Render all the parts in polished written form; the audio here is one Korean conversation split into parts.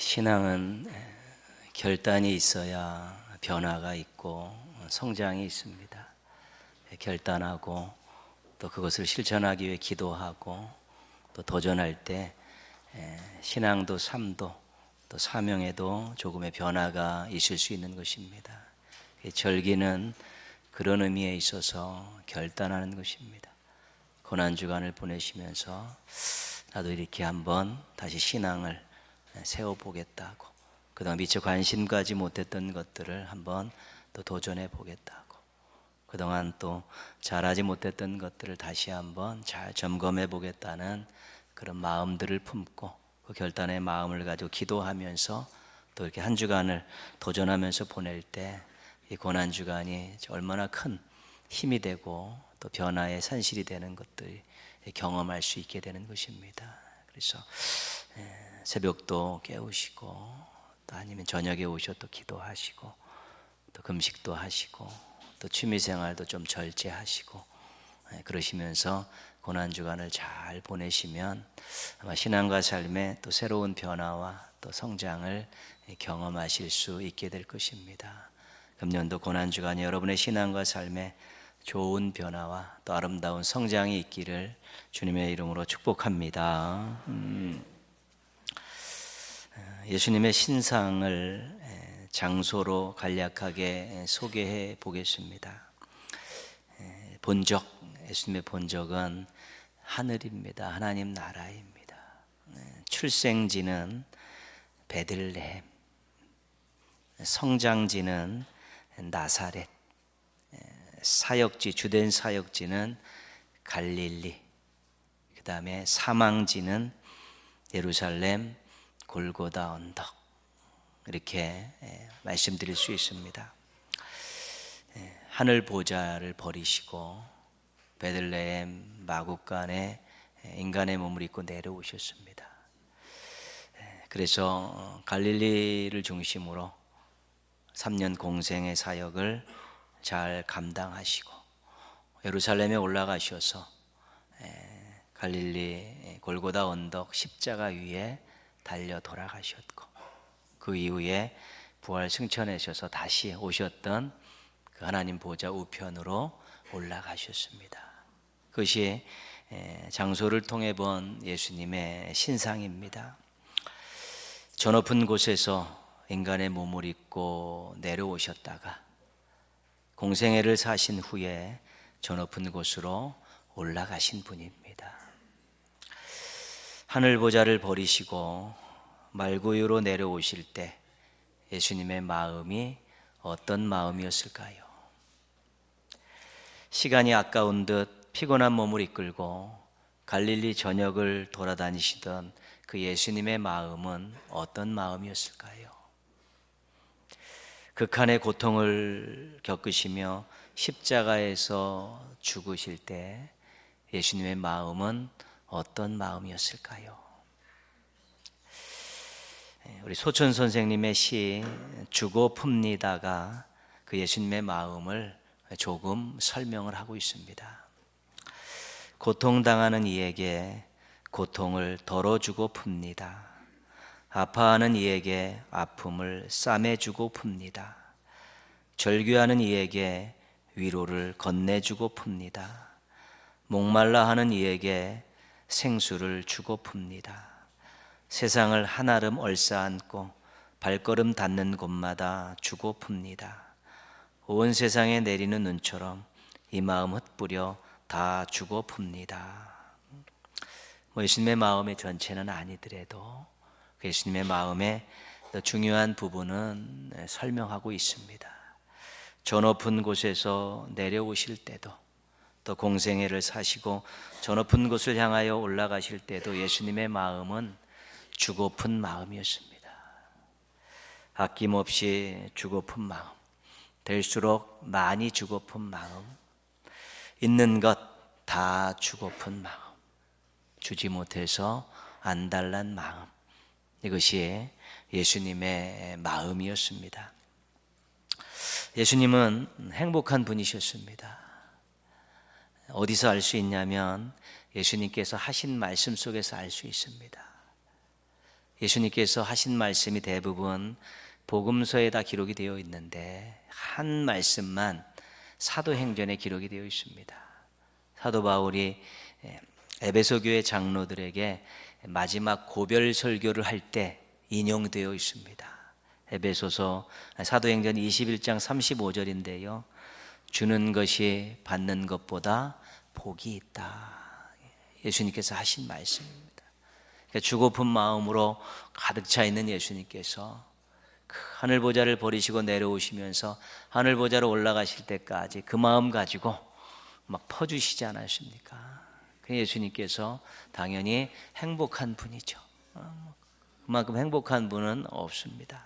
신앙은 결단이 있어야 변화가 있고 성장이 있습니다. 결단하고 또 그것을 실천하기 위해 기도하고 또 도전할 때 신앙도 삶도 또 사명에도 조금의 변화가 있을 수 있는 것입니다. 절기는 그런 의미에 있어서 결단하는 것입니다. 고난주간을 보내시면서 나도 이렇게 한번 다시 신앙을 세워보겠다고, 그동안 미처 관심 가지 못했던 것들을 한번 또 도전해 보겠다고, 그동안 또 잘하지 못했던 것들을 다시 한번 잘 점검해 보겠다는 그런 마음들을 품고 그 결단의 마음을 가지고 기도하면서 또 이렇게 한 주간을 도전하면서 보낼 때 이 고난주간이 얼마나 큰 힘이 되고 또 변화의 산실이 되는 것들을 경험할 수 있게 되는 것입니다. 그래서 새벽도 깨우시고 또 아니면 저녁에 오셔도 기도하시고 또 금식도 하시고 또 취미생활도 좀 절제하시고 그러시면서 고난주간을 잘 보내시면 아마 신앙과 삶의 또 새로운 변화와 또 성장을 경험하실 수 있게 될 것입니다. 금년도 고난주간이 여러분의 신앙과 삶에 좋은 변화와 또 아름다운 성장이 있기를 주님의 이름으로 축복합니다. 예수님의 신상을 장소로 간략하게 소개해 보겠습니다. 본적, 예수님의 본적은 하늘입니다. 하나님 나라입니다. 출생지는 베들레헴, 성장지는 나사렛, 사역지, 주된 사역지는 갈릴리, 그 다음에 사망지는 예루살렘 골고다 언덕, 이렇게 말씀드릴 수 있습니다. 하늘 보좌를 버리시고 베들레헴 마구간에 인간의 몸을 입고 내려오셨습니다. 그래서 갈릴리를 중심으로 3년 공생의 사역을 잘 감당하시고 예루살렘에 올라가셔서 갈릴리 골고다 언덕 십자가 위에 달려 돌아가셨고 그 이후에 부활 승천하셔서 다시 오셨던 그 하나님 보좌 우편으로 올라가셨습니다. 그것이 장소를 통해 본 예수님의 신상입니다. 저 높은 곳에서 인간의 몸을 입고 내려오셨다가 공생애를 사신 후에 저 높은 곳으로 올라가신 분입니다. 하늘 보좌를 버리시고 말구유로 내려오실 때 예수님의 마음이 어떤 마음이었을까요? 시간이 아까운 듯 피곤한 몸을 이끌고 갈릴리 전역을 돌아다니시던 그 예수님의 마음은 어떤 마음이었을까요? 극한의 고통을 겪으시며 십자가에서 죽으실 때 예수님의 마음은 어떤 마음이었을까요? 우리 소천 선생님의 시 주고 풉니다가 그 예수님의 마음을 조금 설명을 하고 있습니다. 고통당하는 이에게 고통을 덜어주고 풉니다. 아파하는 이에게 아픔을 싸매주고 풉니다. 절규하는 이에게 위로를 건네주고 풉니다. 목말라 하는 이에게 생수를 주고 풉니다. 세상을 한아름 얼싸안고 발걸음 닿는 곳마다 주고 풉니다. 온 세상에 내리는 눈처럼 이 마음 흩뿌려 다 주고 풉니다. 예수님의 마음의 전체는 아니더라도 예수님의 마음의 중요한 부분은 설명하고 있습니다. 저 높은 곳에서 내려오실 때도 또 공생애를 사시고 저 높은 곳을 향하여 올라가실 때도 예수님의 마음은 주고픈 마음이었습니다. 아낌없이 주고픈 마음, 될수록 많이 주고픈 마음, 있는 것 다 주고픈 마음, 주지 못해서 안달난 마음, 이것이 예수님의 마음이었습니다. 예수님은 행복한 분이셨습니다. 어디서 알 수 있냐면 예수님께서 하신 말씀 속에서 알 수 있습니다. 예수님께서 하신 말씀이 대부분 복음서에 다 기록이 되어 있는데 한 말씀만 사도행전에 기록이 되어 있습니다. 사도 바울이 에베소 교회 장로들에게 마지막 고별 설교를 할 때 인용되어 있습니다. 에베소서 사도행전 21장 35절인데요. 주는 것이 받는 것보다 복이 있다. 예수님께서 하신 말씀입니다. 그러니까 주고픈 마음으로 가득 차 있는 예수님께서 그 하늘 보좌를 버리시고 내려오시면서 하늘 보좌로 올라가실 때까지 그 마음 가지고 막 퍼주시지 않았습니까? 그 예수님께서 당연히 행복한 분이죠. 그만큼 행복한 분은 없습니다.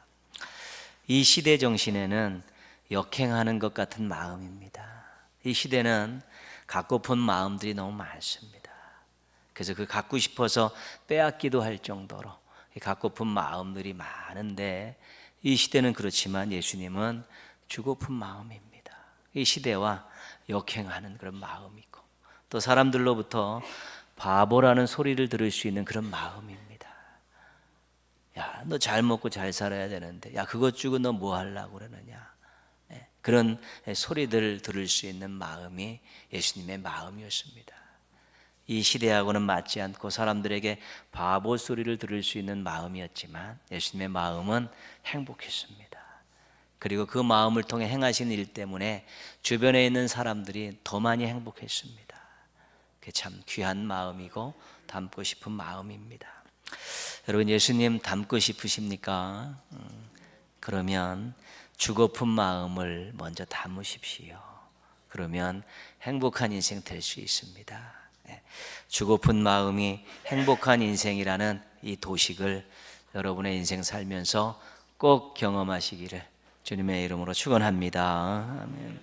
이 시대 정신에는 역행하는 것 같은 마음입니다. 이 시대는 갖고픈 마음들이 너무 많습니다. 그래서 그 갖고 싶어서 빼앗기도 할 정도로 갖고픈 마음들이 많은데 이 시대는 그렇지만 예수님은 주고픈 마음입니다. 이 시대와 역행하는 그런 마음이고 또 사람들로부터 바보라는 소리를 들을 수 있는 그런 마음입니다. 야, 너 잘 먹고 잘 살아야 되는데 야, 그것 주고 너 뭐 하려고 그러느냐. 그런 소리들을 들을 수 있는 마음이 예수님의 마음이었습니다. 이 시대하고는 맞지 않고 사람들에게 바보 소리를 들을 수 있는 마음이었지만 예수님의 마음은 행복했습니다. 그리고 그 마음을 통해 행하신 일 때문에 주변에 있는 사람들이 더 많이 행복했습니다. 그게 참 귀한 마음이고 닮고 싶은 마음입니다. 여러분 예수님 닮고 싶으십니까? 그러면 주고픈 마음을 먼저 담으십시오. 그러면 행복한 인생 될 수 있습니다. 주고픈 마음이 행복한 인생이라는 이 도식을 여러분의 인생 살면서 꼭 경험하시기를 주님의 이름으로 축원합니다. 아멘.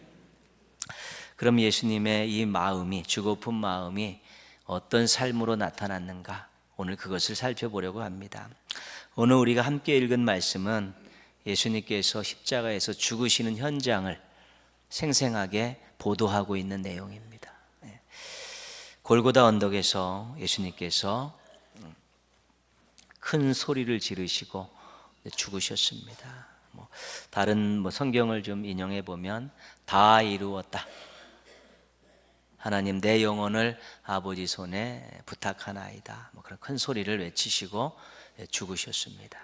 그럼 예수님의 이 마음이 주고픈 마음이 어떤 삶으로 나타났는가? 오늘 그것을 살펴보려고 합니다. 오늘 우리가 함께 읽은 말씀은 예수님께서 십자가에서 죽으시는 현장을 생생하게 보도하고 있는 내용입니다. 골고다 언덕에서 예수님께서 큰 소리를 지르시고 죽으셨습니다. 다른 성경을 좀 인용해 보면 다 이루었다. 하나님 내 영혼을 아버지 손에 부탁하나이다. 그런 큰 소리를 외치시고 죽으셨습니다.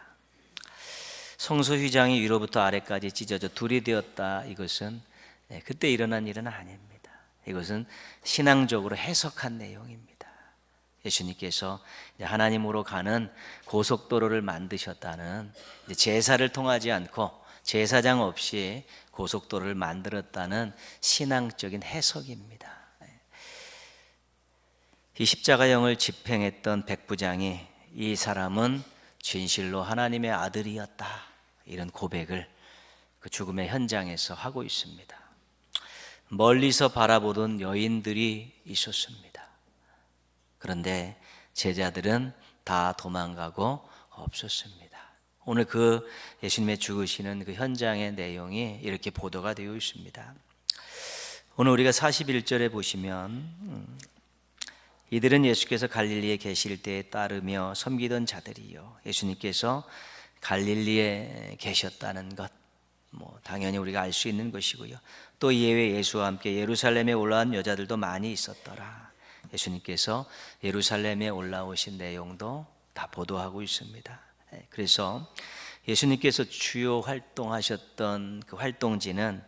성소 휘장이 위로부터 아래까지 찢어져 둘이 되었다. 이것은 그때 일어난 일은 아닙니다. 이것은 신앙적으로 해석한 내용입니다. 예수님께서 하나님으로 가는 고속도로를 만드셨다는 제사를 통하지 않고 제사장 없이 고속도로를 만들었다는 신앙적인 해석입니다. 이 십자가형을 집행했던 백부장이 이 사람은 진실로 하나님의 아들이었다 이런 고백을 그 죽음의 현장에서 하고 있습니다. 멀리서 바라보던 여인들이 있었습니다. 그런데 제자들은 다 도망가고 없었습니다. 오늘 그 예수님의 죽으시는 그 현장의 내용이 이렇게 보도가 되어 있습니다. 오늘 우리가 41절에 보시면 이들은 예수께서 갈릴리에 계실 때에 따르며 섬기던 자들이요. 예수님께서 갈릴리에 계셨다는 것 당연히 우리가 알 수 있는 것이고요. 또 이외에 예수와 함께 예루살렘에 올라온 여자들도 많이 있었더라. 예수님께서 예루살렘에 올라오신 내용도 다 보도하고 있습니다. 그래서 예수님께서 주요 활동하셨던 그 활동지는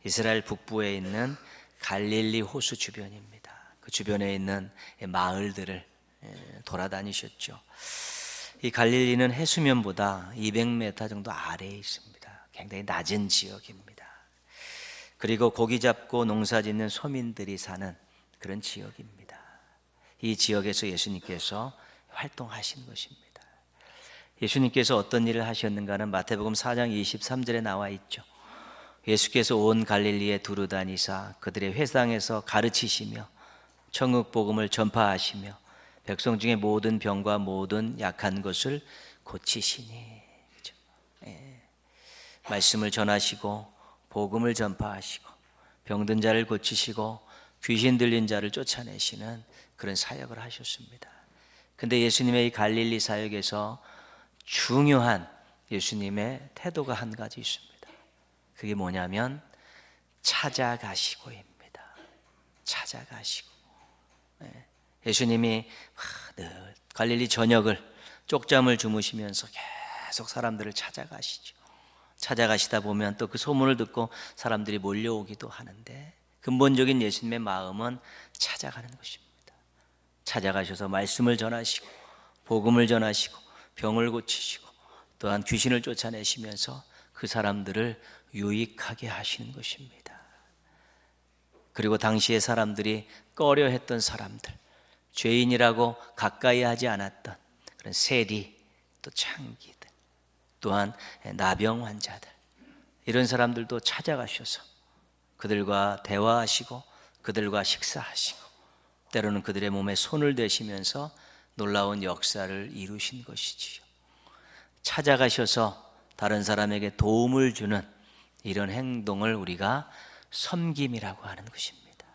이스라엘 북부에 있는 갈릴리 호수 주변입니다. 그 주변에 있는 마을들을 돌아다니셨죠. 이 갈릴리는 해수면보다 200m 정도 아래에 있습니다. 굉장히 낮은 지역입니다. 그리고 고기 잡고 농사 짓는 소민들이 사는 그런 지역입니다. 이 지역에서 예수님께서 활동하신 것입니다. 예수님께서 어떤 일을 하셨는가는 마태복음 4장 23절에 나와 있죠. 예수께서 온 갈릴리에 두루 다니사 그들의 회당에서 가르치시며 천국 복음을 전파하시며 백성 중에 모든 병과 모든 약한 것을 고치시니. 그렇죠? 말씀을 전하시고 복음을 전파하시고 병든 자를 고치시고 귀신 들린 자를 쫓아내시는 그런 사역을 하셨습니다. 근데 예수님의 이 갈릴리 사역에서 중요한 예수님의 태도가 한 가지 있습니다. 그게 뭐냐면 찾아가시고입니다. 찾아가시고. 예수님이 늘 갈릴리 전역을 쪽잠을 주무시면서 계속 사람들을 찾아가시죠. 찾아가시다 보면 또 그 소문을 듣고 사람들이 몰려오기도 하는데, 근본적인 예수님의 마음은 찾아가는 것입니다. 찾아가셔서 말씀을 전하시고 복음을 전하시고 병을 고치시고 또한 귀신을 쫓아내시면서 그 사람들을 유익하게 하시는 것입니다. 그리고 당시의 사람들이 꺼려했던 사람들, 죄인이라고 가까이 하지 않았던 그런 세리, 또 창기들, 또한 나병 환자들, 이런 사람들도 찾아가셔서 그들과 대화하시고 그들과 식사하시고 때로는 그들의 몸에 손을 대시면서 놀라운 역사를 이루신 것이지요. 찾아가셔서 다른 사람에게 도움을 주는 이런 행동을 우리가 섬김이라고 하는 것입니다.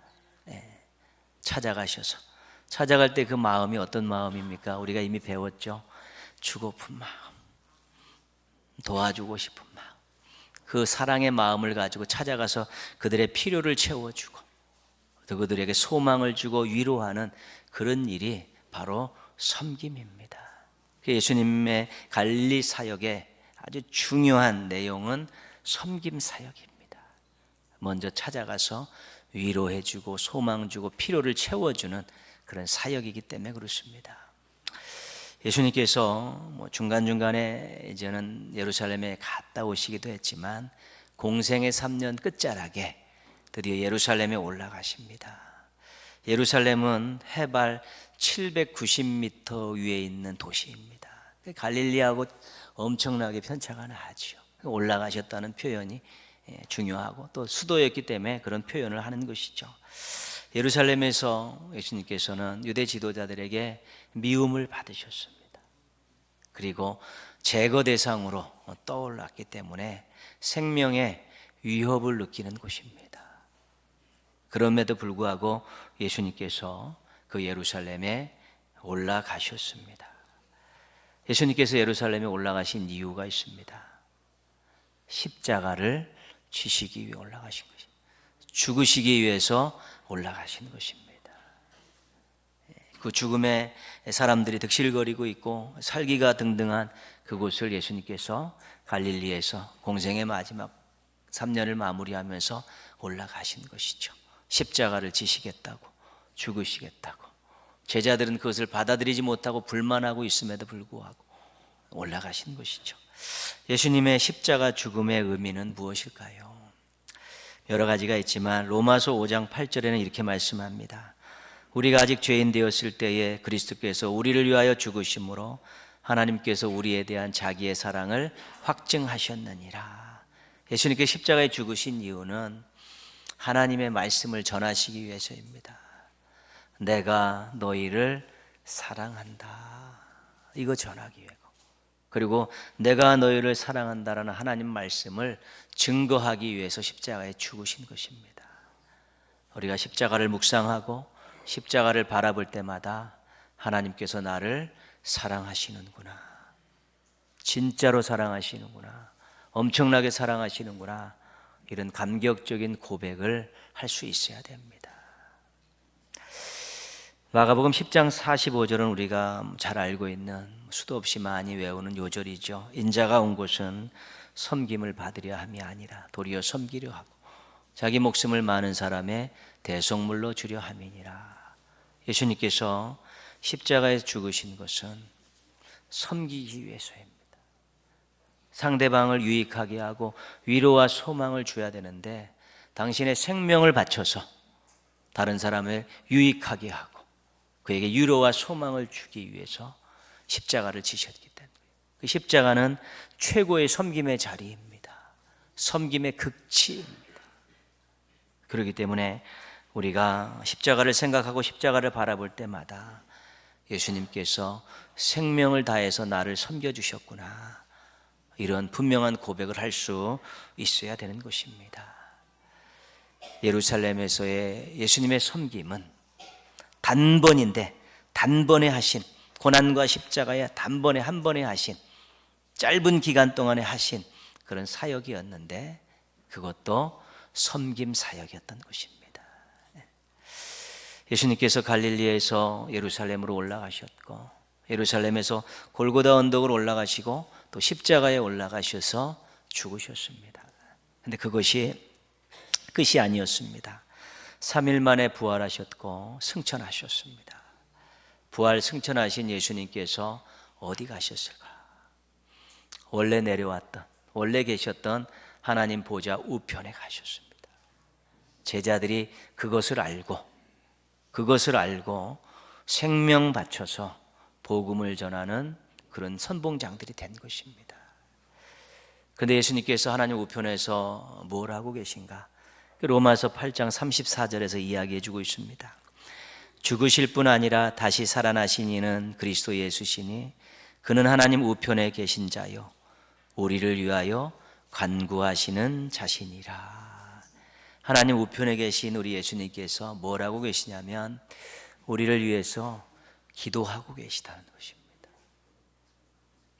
찾아가셔서, 찾아갈 때 그 마음이 어떤 마음입니까? 우리가 이미 배웠죠. 주고픈 마음, 도와주고 싶은 마음, 그 사랑의 마음을 가지고 찾아가서 그들의 필요를 채워주고 또 그들에게 소망을 주고 위로하는 그런 일이 바로 섬김입니다. 예수님의 갈릴리 사역의 아주 중요한 내용은 섬김 사역입니다. 먼저 찾아가서 위로해주고 소망 주고 필요를 채워주는 그런 사역이기 때문에 그렇습니다. 예수님께서 중간중간에 이제는 예루살렘에 갔다 오시기도 했지만 공생의 3년 끝자락에 드디어 예루살렘에 올라가십니다. 예루살렘은 해발 790m 위에 있는 도시입니다. 갈릴리하고 엄청나게 편차가 나죠. 올라가셨다는 표현이 중요하고 또 수도였기 때문에 그런 표현을 하는 것이죠. 예루살렘에서 예수님께서는 유대 지도자들에게 미움을 받으셨습니다. 그리고 제거 대상으로 떠올랐기 때문에 생명의 위협을 느끼는 곳입니다. 그럼에도 불구하고 예수님께서 그 예루살렘에 올라가셨습니다. 예수님께서 예루살렘에 올라가신 이유가 있습니다. 십자가를 지시기 위해 올라가신 것입니다. 죽으시기 위해서 올라가신 것입니다. 그 죽음에 사람들이 득실거리고 있고 살기가 등등한 그곳을 예수님께서 갈릴리에서 공생의 마지막 3년을 마무리하면서 올라가신 것이죠. 십자가를 지시겠다고, 죽으시겠다고. 제자들은 그것을 받아들이지 못하고 불만하고 있음에도 불구하고 올라가신 것이죠. 예수님의 십자가 죽음의 의미는 무엇일까요? 여러 가지가 있지만 로마서 5장 8절에는 이렇게 말씀합니다. 우리가 아직 죄인 되었을 때에 그리스도께서 우리를 위하여 죽으심으로 하나님께서 우리에 대한 자기의 사랑을 확증하셨느니라. 예수님께 십자가에 죽으신 이유는 하나님의 말씀을 전하시기 위해서입니다. 내가 너희를 사랑한다, 이거 전하기 위해서, 그리고 내가 너희를 사랑한다라는 하나님 말씀을 증거하기 위해서 십자가에 죽으신 것입니다. 우리가 십자가를 묵상하고 십자가를 바라볼 때마다 하나님께서 나를 사랑하시는구나, 진짜로 사랑하시는구나, 엄청나게 사랑하시는구나, 이런 감격적인 고백을 할 수 있어야 됩니다. 마가복음 10장 45절은 우리가 잘 알고 있는, 수도 없이 많이 외우는 요절이죠. 인자가 온 곳은 섬김을 받으려 함이 아니라 도리어 섬기려 하고 자기 목숨을 많은 사람의 대속물로 주려 함이니라. 예수님께서 십자가에 죽으신 것은 섬기기 위해서입니다. 상대방을 유익하게 하고 위로와 소망을 줘야 되는데 당신의 생명을 바쳐서 다른 사람을 유익하게 하고 그에게 위로와 소망을 주기 위해서 십자가를 지셨기 때문에, 그 십자가는 최고의 섬김의 자리입니다. 섬김의 극치입니다. 그렇기 때문에 우리가 십자가를 생각하고 십자가를 바라볼 때마다 예수님께서 생명을 다해서 나를 섬겨주셨구나, 이런 분명한 고백을 할 수 있어야 되는 것입니다. 예루살렘에서의 예수님의 섬김은 단번인데, 단번에 하신, 고난과 십자가에 단번에 한 번에 하신 짧은 기간 동안에 하신 그런 사역이었는데 그것도 섬김 사역이었던 것입니다. 예수님께서 갈릴리에서 예루살렘으로 올라가셨고 예루살렘에서 골고다 언덕으로 올라가시고 또 십자가에 올라가셔서 죽으셨습니다. 그런데 그것이 끝이 아니었습니다. 3일 만에 부활하셨고 승천하셨습니다. 부활 승천하신 예수님께서 어디 가셨을까? 원래 내려왔던, 원래 계셨던 하나님 보좌 우편에 가셨습니다. 제자들이 그것을 알고 생명 바쳐서 복음을 전하는 그런 선봉장들이 된 것입니다. 그런데 예수님께서 하나님 우편에서 뭘 하고 계신가? 로마서 8장 34절에서 이야기해 주고 있습니다. 죽으실 뿐 아니라 다시 살아나신 이는 그리스도 예수시니 그는 하나님 우편에 계신 자요 우리를 위하여 간구하시는 자신이라. 하나님 우편에 계신 우리 예수님께서 뭘 하고 계시냐면 우리를 위해서 기도하고 계시다는 것입니다.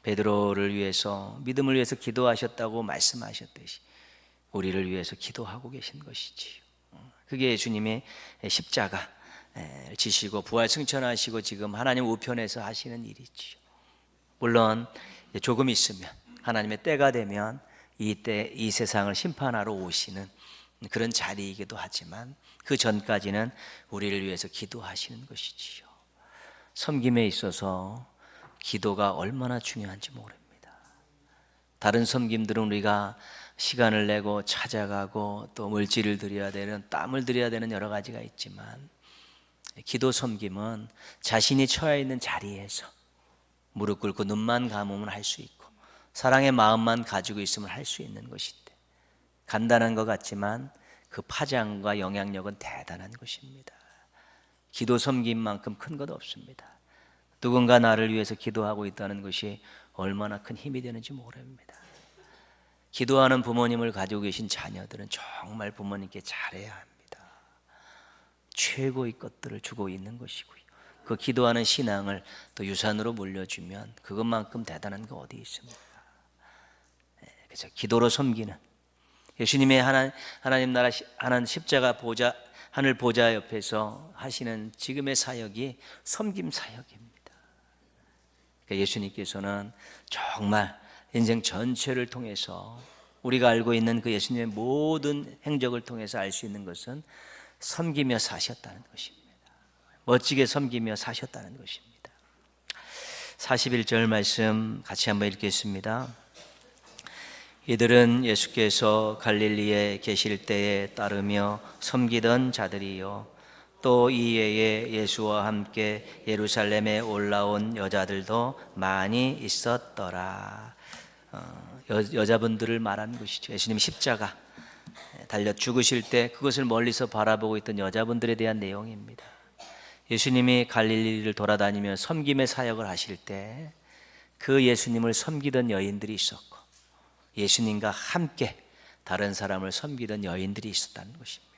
베드로를 위해서, 믿음을 위해서 기도하셨다고 말씀하셨듯이 우리를 위해서 기도하고 계신 것이지요. 그게 예수님의 십자가 지시고 부활 승천하시고 지금 하나님 우편에서 하시는 일이지요. 물론 조금 있으면 하나님의 때가 되면 이 세상을 심판하러 오시는 그런 자리이기도 하지만 그 전까지는 우리를 위해서 기도하시는 것이지요. 섬김에 있어서 기도가 얼마나 중요한지 모릅니다. 다른 섬김들은 우리가 시간을 내고 찾아가고 또 물질을 들여야 되는, 땀을 들여야 되는 여러 가지가 있지만 기도 섬김은 자신이 처해 있는 자리에서 무릎 꿇고 눈만 감으면 할 수 있고 사랑의 마음만 가지고 있으면 할 수 있는 것인데 간단한 것 같지만 그 파장과 영향력은 대단한 것입니다. 기도 섬김만큼 큰 것 없습니다. 누군가 나를 위해서 기도하고 있다는 것이 얼마나 큰 힘이 되는지 모릅니다. 기도하는 부모님을 가지고 계신 자녀들은 정말 부모님께 잘해야 합니다. 최고의 것들을 주고 있는 것이고요. 그 기도하는 신앙을 또 유산으로 물려주면 그것만큼 대단한 거 어디 있습니까? 그래서 기도로 섬기는 예수님의 하나님 나라 하나님 십자가 보좌 하늘 보좌 옆에서 하시는 지금의 사역이 섬김 사역입니다. 그러니까 예수님께서는 정말 인생 전체를 통해서 우리가 알고 있는 그 예수님의 모든 행적을 통해서 알 수 있는 것은 섬기며 사셨다는 것입니다. 멋지게 섬기며 사셨다는 것입니다. 41절 말씀 같이 한번 읽겠습니다. 이들은 예수께서 갈릴리에 계실 때에 따르며 섬기던 자들이요 또 이외에 예수와 함께 예루살렘에 올라온 여자들도 많이 있었더라. 여자분들을 말하는 것이죠. 예수님 십자가 달려 죽으실 때 그것을 멀리서 바라보고 있던 여자분들에 대한 내용입니다. 예수님이 갈릴리를 돌아다니며 섬김의 사역을 하실 때 그 예수님을 섬기던 여인들이 있었고 예수님과 함께 다른 사람을 섬기던 여인들이 있었다는 것입니다.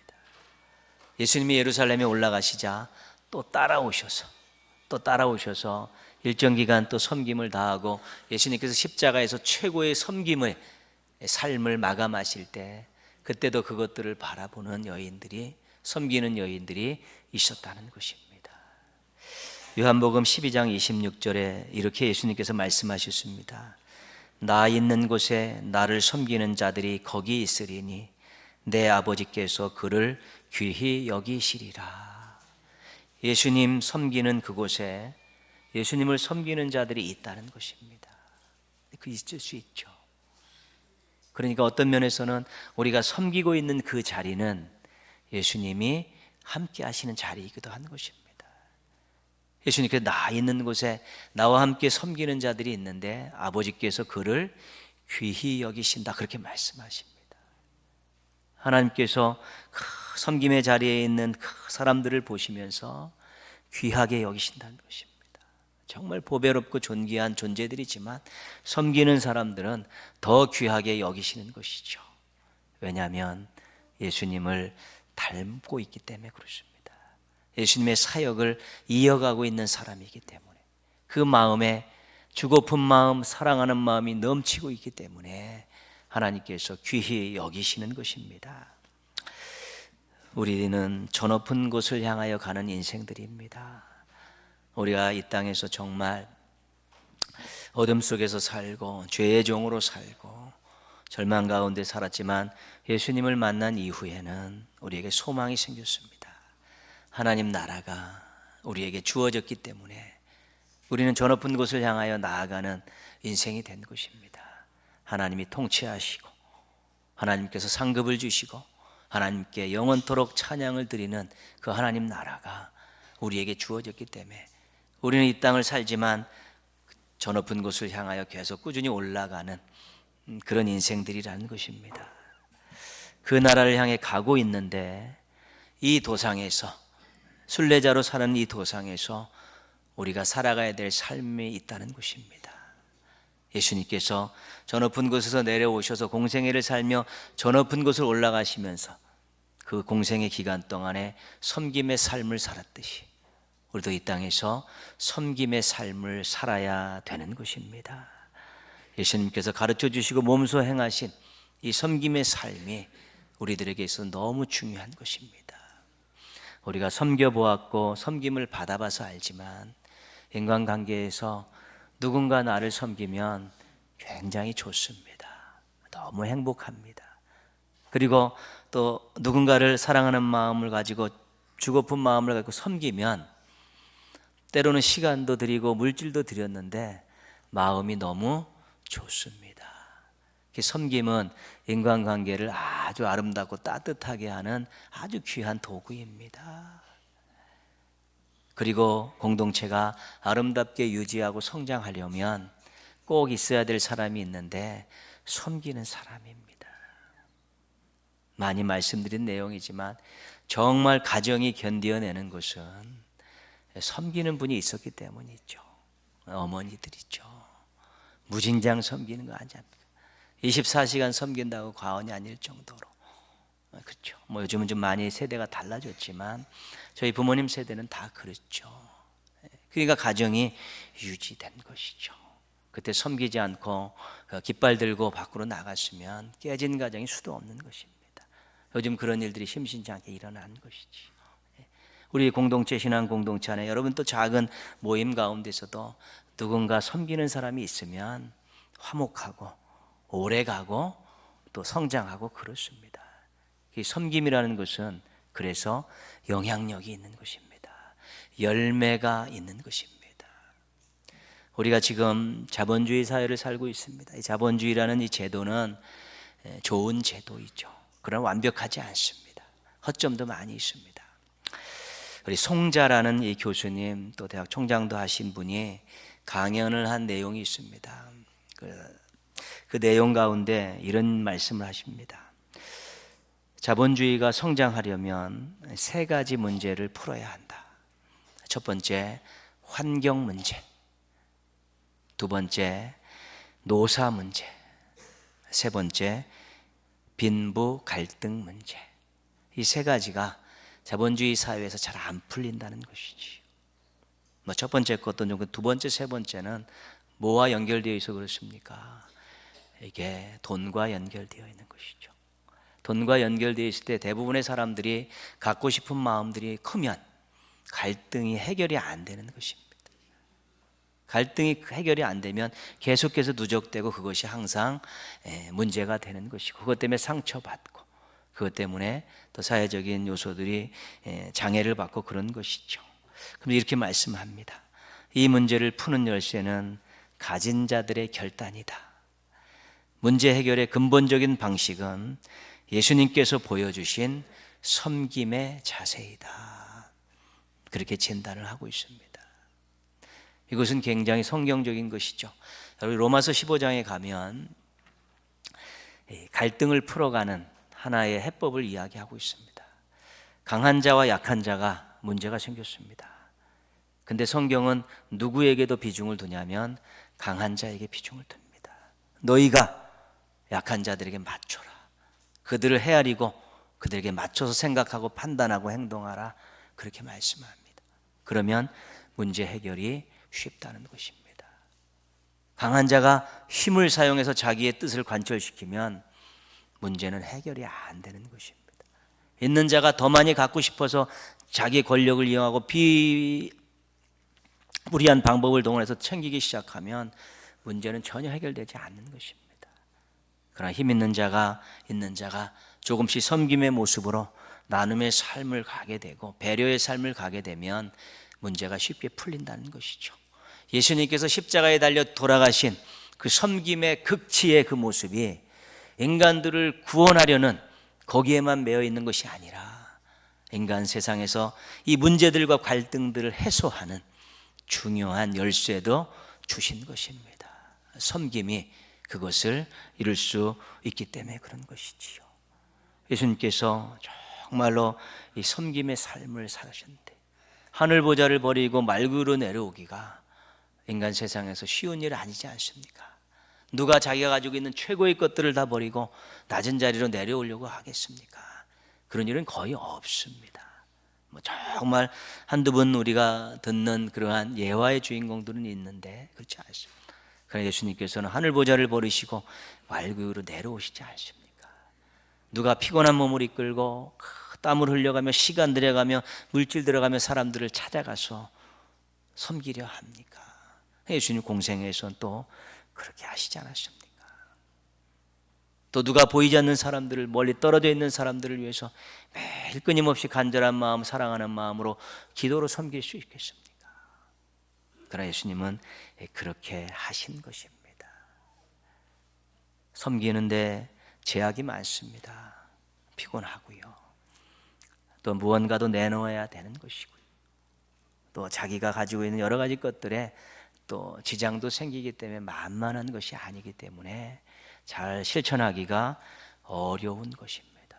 예수님이 예루살렘에 올라가시자 또 따라오셔서 일정 기간 또 섬김을 다하고 예수님께서 십자가에서 최고의 섬김의 삶을 마감하실 때 그때도 그것들을 바라보는 여인들이, 섬기는 여인들이 있었다는 것입니다. 요한복음 12장 26절에 이렇게 예수님께서 말씀하셨습니다. 나 있는 곳에 나를 섬기는 자들이 거기 있으리니 내 아버지께서 그를 귀히 여기시리라. 예수님 섬기는 그곳에 예수님을 섬기는 자들이 있다는 것입니다. 그 있을 수 있죠. 그러니까 어떤 면에서는 우리가 섬기고 있는 그 자리는 예수님이 함께 하시는 자리이기도 한 것입니다. 예수님께서 나 있는 곳에 나와 함께 섬기는 자들이 있는데 아버지께서 그를 귀히 여기신다 그렇게 말씀하십니다. 하나님께서 그 섬김의 자리에 있는 그 사람들을 보시면서 귀하게 여기신다는 것입니다. 정말 보배롭고 존귀한 존재들이지만 섬기는 사람들은 더 귀하게 여기시는 것이죠. 왜냐하면 예수님을 닮고 있기 때문에 그렇습니다. 예수님의 사역을 이어가고 있는 사람이기 때문에 그 마음에 주고픈 마음, 사랑하는 마음이 넘치고 있기 때문에 하나님께서 귀히 여기시는 것입니다. 우리는 저 높은 곳을 향하여 가는 인생들입니다. 우리가 이 땅에서 정말 어둠 속에서 살고 죄의 종으로 살고 절망 가운데 살았지만 예수님을 만난 이후에는 우리에게 소망이 생겼습니다. 하나님 나라가 우리에게 주어졌기 때문에 우리는 저 높은 곳을 향하여 나아가는 인생이 된 것입니다. 하나님이 통치하시고 하나님께서 상급을 주시고 하나님께 영원토록 찬양을 드리는 그 하나님 나라가 우리에게 주어졌기 때문에 우리는 이 땅을 살지만 저 높은 곳을 향하여 계속 꾸준히 올라가는 그런 인생들이라는 것입니다. 그 나라를 향해 가고 있는데 이 도상에서 순례자로 사는 이 도상에서 우리가 살아가야 될 삶이 있다는 것입니다. 예수님께서 저 높은 곳에서 내려오셔서 공생애를 살며 저 높은 곳을 올라가시면서 그 공생의 기간 동안에 섬김의 삶을 살았듯이 우리도 이 땅에서 섬김의 삶을 살아야 되는 것입니다. 예수님께서 가르쳐 주시고 몸소 행하신 이 섬김의 삶이 우리들에게 있어서 너무 중요한 것입니다. 우리가 섬겨보았고 섬김을 받아봐서 알지만 인간관계에서 누군가 나를 섬기면 굉장히 좋습니다. 너무 행복합니다. 그리고 또 누군가를 사랑하는 마음을 가지고 주고픈 마음을 가지고 섬기면 때로는 시간도 드리고 물질도 드렸는데 마음이 너무 좋습니다. 섬김은 인간관계를 아주 아름답고 따뜻하게 하는 아주 귀한 도구입니다. 그리고 공동체가 아름답게 유지하고 성장하려면 꼭 있어야 될 사람이 있는데 섬기는 사람입니다. 많이 말씀드린 내용이지만 정말 가정이 견뎌내는 것은 섬기는 분이 있었기 때문이죠. 어머니들이죠. 무진장 섬기는 거 아니지 않습니까? 24시간 섬긴다고 과언이 아닐 정도로. 그렇죠. 요즘은 좀 많이 세대가 달라졌지만 저희 부모님 세대는 다 그렇죠. 그러니까 가정이 유지된 것이죠. 그때 섬기지 않고 깃발 들고 밖으로 나갔으면 깨진 가정이 수도 없는 것입니다. 요즘 그런 일들이 심심치 않게 일어난 것이지. 우리 공동체, 신앙 공동체 안에 여러분 또 작은 모임 가운데서도 누군가 섬기는 사람이 있으면 화목하고 오래가고 또 성장하고 그렇습니다. 이 섬김이라는 것은 그래서 영향력이 있는 것입니다. 열매가 있는 것입니다. 우리가 지금 자본주의 사회를 살고 있습니다. 이 자본주의라는 이 제도는 좋은 제도이죠. 그러나 완벽하지 않습니다. 허점도 많이 있습니다. 우리 송자라는 이 교수님 또 대학 총장도 하신 분이 강연을 한 내용이 있습니다. 그 내용 가운데 이런 말씀을 하십니다. 자본주의가 성장하려면 세 가지 문제를 풀어야 한다. 첫 번째, 환경 문제. 두 번째, 노사 문제. 세 번째, 빈부 갈등 문제. 이 세 가지가 자본주의 사회에서 잘 안 풀린다는 것이지. 첫 번째 것도 좀, 두 번째, 세 번째는 뭐와 연결되어 있어 그렇습니까? 이게 돈과 연결되어 있는 것이죠. 돈과 연결되어 있을 때 대부분의 사람들이 갖고 싶은 마음들이 크면 갈등이 해결이 안 되는 것입니다. 갈등이 해결이 안 되면 계속해서 누적되고 그것이 항상 문제가 되는 것이고 그것 때문에 상처받고 그것 때문에 또 사회적인 요소들이 장애를 받고 그런 것이죠. 그럼 이렇게 말씀합니다. 이 문제를 푸는 열쇠는 가진 자들의 결단이다. 문제 해결의 근본적인 방식은 예수님께서 보여주신 섬김의 자세이다. 그렇게 진단을 하고 있습니다. 이것은 굉장히 성경적인 것이죠. 로마서 15장에 가면 갈등을 풀어가는 하나의 해법을 이야기하고 있습니다. 강한 자와 약한 자가 문제가 생겼습니다. 근데 성경은 누구에게도 비중을 두냐면 강한 자에게 비중을 둡니다. 너희가 약한 자들에게 맞춰라. 그들을 헤아리고 그들에게 맞춰서 생각하고 판단하고 행동하라. 그렇게 말씀합니다. 그러면 문제 해결이 쉽다는 것입니다. 강한 자가 힘을 사용해서 자기의 뜻을 관철시키면 문제는 해결이 안 되는 것입니다. 있는 자가 더 많이 갖고 싶어서 자기의 권력을 이용하고 비무리한 방법을 동원해서 챙기기 시작하면 문제는 전혀 해결되지 않는 것입니다. 그러나 힘 있는 자가 조금씩 섬김의 모습으로 나눔의 삶을 가게 되고 배려의 삶을 가게 되면 문제가 쉽게 풀린다는 것이죠. 예수님께서 십자가에 달려 돌아가신 그 섬김의 극치의 그 모습이 인간들을 구원하려는 거기에만 매여 있는 것이 아니라 인간 세상에서 이 문제들과 갈등들을 해소하는 중요한 열쇠도 주신 것입니다. 섬김이 그것을 이룰 수 있기 때문에 그런 것이지요. 예수님께서 정말로 이 섬김의 삶을 사셨는데 하늘 보좌를 버리고 말구로 내려오기가 인간 세상에서 쉬운 일 아니지 않습니까? 누가 자기가 가지고 있는 최고의 것들을 다 버리고 낮은 자리로 내려오려고 하겠습니까? 그런 일은 거의 없습니다. 정말 한두 번 우리가 듣는 그러한 예화의 주인공들은 있는데 그렇지 않습니다. 그러나 예수님께서는 하늘 보좌를 버리시고 말구로 내려오시지 않습니까? 누가 피곤한 몸을 이끌고 땀을 흘려가며 시간 들여가며 물질 들어가며 사람들을 찾아가서 섬기려 합니까? 예수님 공생에서는 또 그렇게 하시지 않았습니까? 또 누가 보이지 않는 사람들을, 멀리 떨어져 있는 사람들을 위해서 매일 끊임없이 간절한 마음, 사랑하는 마음으로 기도로 섬길 수 있겠습니까? 그러나 예수님은 그렇게 하신 것입니다. 섬기는데 제약이 많습니다. 피곤하고요. 또 무언가도 내놓아야 되는 것이고요. 또 자기가 가지고 있는 여러 가지 것들에 또 지장도 생기기 때문에 만만한 것이 아니기 때문에 잘 실천하기가 어려운 것입니다.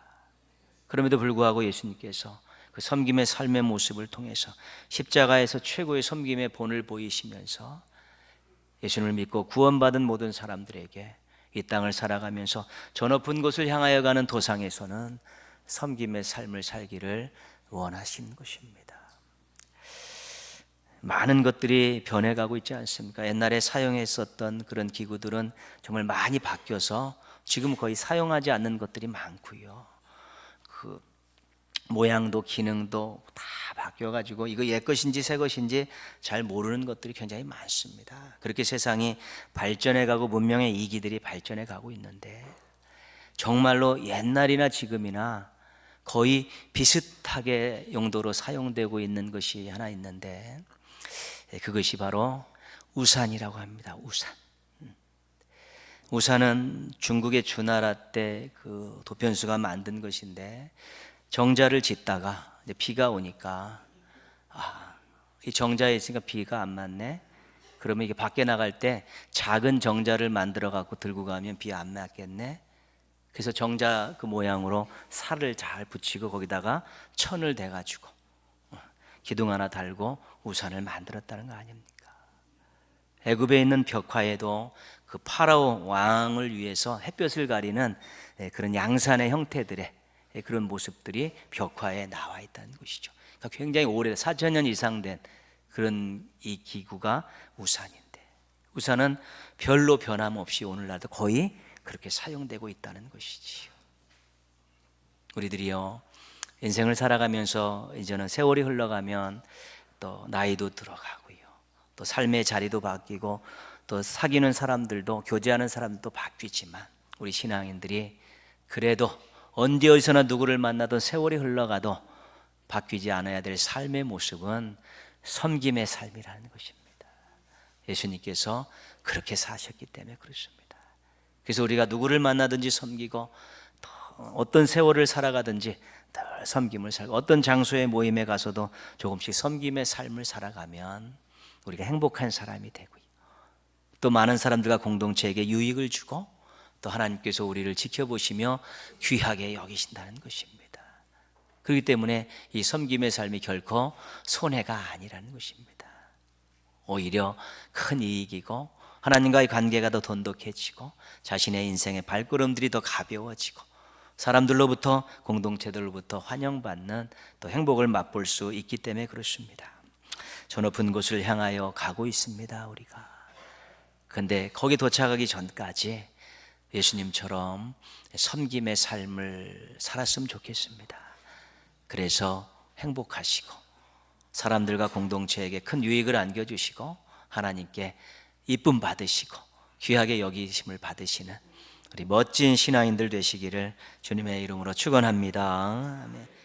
그럼에도 불구하고 예수님께서 그 섬김의 삶의 모습을 통해서 십자가에서 최고의 섬김의 본을 보이시면서 예수님을 믿고 구원받은 모든 사람들에게 이 땅을 살아가면서 저 높은 곳을 향하여 가는 도상에서는 섬김의 삶을 살기를 원하신 것입니다. 많은 것들이 변해가고 있지 않습니까? 옛날에 사용했었던 그런 기구들은 정말 많이 바뀌어서 지금 거의 사용하지 않는 것들이 많고요. 그 모양도 기능도 다 바뀌어가지고 이거 옛 것인지 새 것인지 잘 모르는 것들이 굉장히 많습니다. 그렇게 세상이 발전해가고 문명의 이기들이 발전해가고 있는데 정말로 옛날이나 지금이나 거의 비슷하게 용도로 사용되고 있는 것이 하나 있는데 그것이 바로 우산이라고 합니다. 우산은 중국의 주나라 때 그 도편수가 만든 것인데 정자를 짓다가 비가 오니까 이 정자에 있으니까 비가 안 맞네. 그러면 이게 밖에 나갈 때 작은 정자를 만들어 갖고 들고 가면 비 안 맞겠네. 그래서 정자 그 모양으로 살을 잘 붙이고 거기다가 천을 대 가지고 기둥 하나 달고 우산을 만들었다는 거 아닙니까? 애굽에 있는 벽화에도 그 파라오 왕을 위해서 햇볕을 가리는 그런 양산의 형태들의 그런 모습들이 벽화에 나와 있다는 것이죠. 그러니까 굉장히 오래 4,000년 이상 된 그런 이 기구가 우산인데 우산은 별로 변함없이 오늘날도 거의 그렇게 사용되고 있다는 것이지요. 우리들이요 인생을 살아가면서 이제는 세월이 흘러가면 또 나이도 들어가고요. 또 삶의 자리도 바뀌고 또 사귀는 사람들도 교제하는 사람들도 바뀌지만 우리 신앙인들이 그래도 언제 어디서나 누구를 만나든 세월이 흘러가도 바뀌지 않아야 될 삶의 모습은 섬김의 삶이라는 것입니다. 예수님께서 그렇게 사셨기 때문에 그렇습니다. 그래서 우리가 누구를 만나든지 섬기고 어떤 세월을 살아가든지 늘 섬김을 살고 어떤 장소의 모임에 가서도 조금씩 섬김의 삶을 살아가면 우리가 행복한 사람이 되고요. 또 많은 사람들과 공동체에게 유익을 주고 또 하나님께서 우리를 지켜보시며 귀하게 여기신다는 것입니다. 그렇기 때문에 이 섬김의 삶이 결코 손해가 아니라는 것입니다. 오히려 큰 이익이고 하나님과의 관계가 더 돈독해지고 자신의 인생의 발걸음들이 더 가벼워지고 사람들로부터 공동체들로부터 환영받는 또 행복을 맛볼 수 있기 때문에 그렇습니다. 저 높은 곳을 향하여 가고 있습니다. 우리가 근데 거기 도착하기 전까지 예수님처럼 섬김의 삶을 살았으면 좋겠습니다. 그래서 행복하시고 사람들과 공동체에게 큰 유익을 안겨주시고 하나님께 이쁨 받으시고 귀하게 여기심을 받으시는 우리 멋진 신앙인들 되시기를 주님의 이름으로 축원합니다. 아멘.